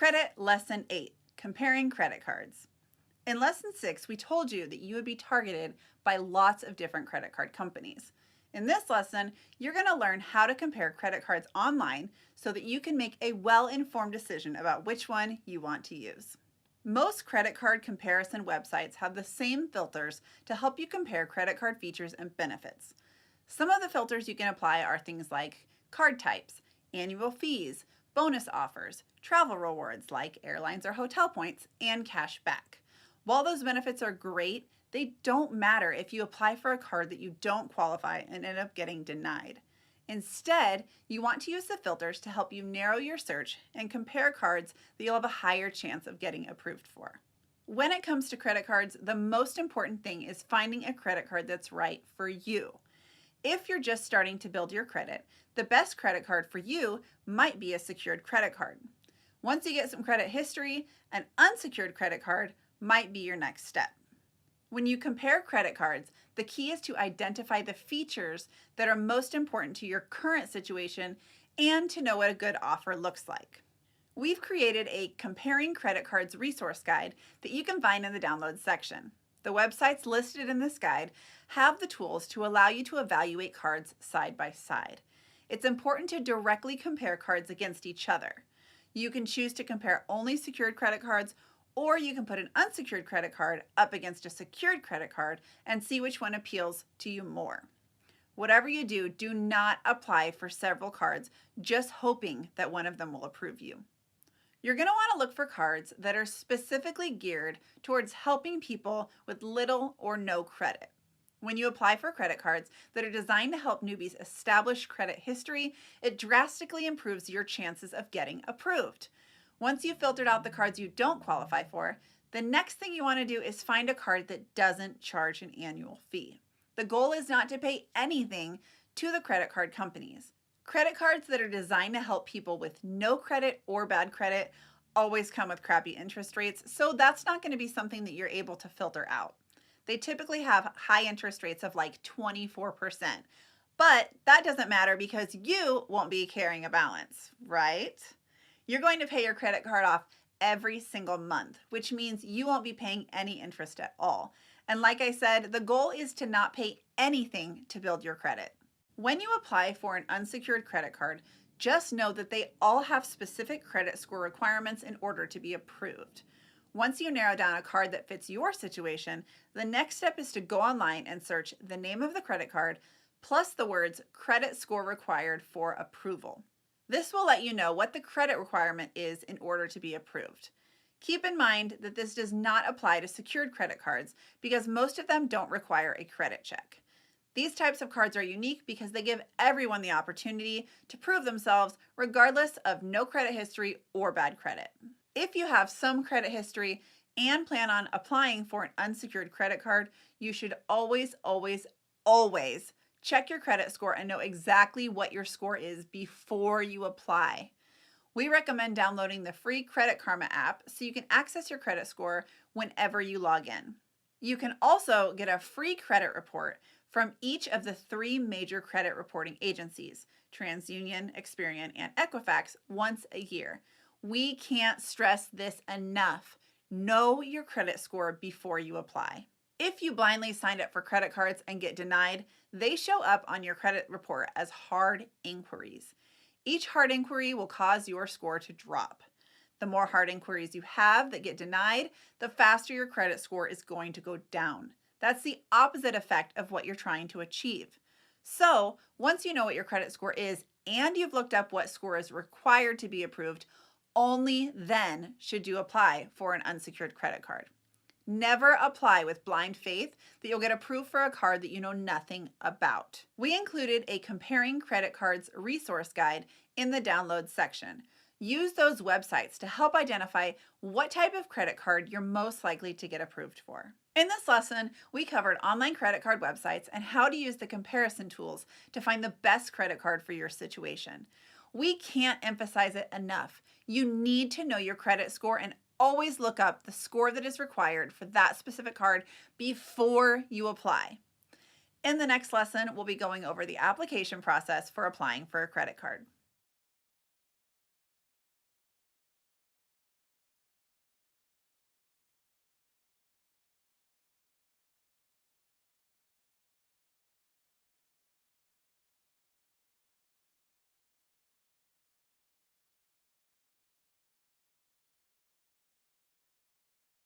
Credit Lesson 8, Comparing Credit Cards. In Lesson 6, we told you that you would be targeted by lots of different credit card companies. In this lesson, you're going to learn how to compare credit cards online so that you can make a well-informed decision about which one you want to use. Most credit card comparison websites have the same filters to help you compare credit card features and benefits. Some of the filters you can apply are things like card types, annual fees, bonus offers, travel rewards like airlines or hotel points, and cash back. While those benefits are great, they don't matter if you apply for a card that you don't qualify and end up getting denied. Instead, you want to use the filters to help you narrow your search and compare cards that you'll have a higher chance of getting approved for. When it comes to credit cards, the most important thing is finding a credit card that's right for you. If you're just starting to build your credit, the best credit card for you might be a secured credit card. Once you get some credit history, an unsecured credit card might be your next step. When you compare credit cards, the key is to identify the features that are most important to your current situation and to know what a good offer looks like. We've created a Comparing Credit Cards resource guide that you can find in the download section. The websites listed in this guide have the tools to allow you to evaluate cards side by side. It's important to directly compare cards against each other. You can choose to compare only secured credit cards, or you can put an unsecured credit card up against a secured credit card and see which one appeals to you more. Whatever you do, do not apply for several cards just hoping that one of them will approve you. You're going to want to look for cards that are specifically geared towards helping people with little or no credit. When you apply for credit cards that are designed to help newbies establish credit history, it drastically improves your chances of getting approved. Once you've filtered out the cards you don't qualify for, the next thing you want to do is find a card that doesn't charge an annual fee. The goal is not to pay anything to the credit card companies. Credit cards that are designed to help people with no credit or bad credit always come with crappy interest rates, so that's not going to be something that you're able to filter out. They typically have high interest rates of like 24%, but that doesn't matter because you won't be carrying a balance, right? You're going to pay your credit card off every single month, which means you won't be paying any interest at all. And like I said, the goal is to not pay anything to build your credit. When you apply for an unsecured credit card, just know that they all have specific credit score requirements in order to be approved. Once you narrow down a card that fits your situation, the next step is to go online and search the name of the credit card plus the words credit score required for approval. This will let you know what the credit requirement is in order to be approved. Keep in mind that this does not apply to secured credit cards because most of them don't require a credit check. These types of cards are unique because they give everyone the opportunity to prove themselves regardless of no credit history or bad credit. If you have some credit history and plan on applying for an unsecured credit card, you should always check your credit score and know exactly what your score is before you apply. We recommend downloading the free Credit Karma app so you can access your credit score whenever you log in. You can also get a free credit report from each of the 3 major credit reporting agencies, TransUnion, Experian, and Equifax, once a year. We can't stress this enough. Know your credit score before you apply. If you blindly signed up for credit cards and get denied, they show up on your credit report as hard inquiries. Each hard inquiry will cause your score to drop. The more hard inquiries you have that get denied, the faster your credit score is going to go down. That's the opposite effect of what you're trying to achieve. So, once you know what your credit score is and you've looked up what score is required to be approved, only then should you apply for an unsecured credit card. Never apply with blind faith that you'll get approved for a card that you know nothing about. We included a Comparing Credit Cards resource guide in the download section. Use those websites to help identify what type of credit card you're most likely to get approved for. In this lesson, we covered online credit card websites and how to use the comparison tools to find the best credit card for your situation. We can't emphasize it enough. You need to know your credit score and always look up the score that is required for that specific card before you apply. In the next lesson, we'll be going over the application process for applying for a credit card.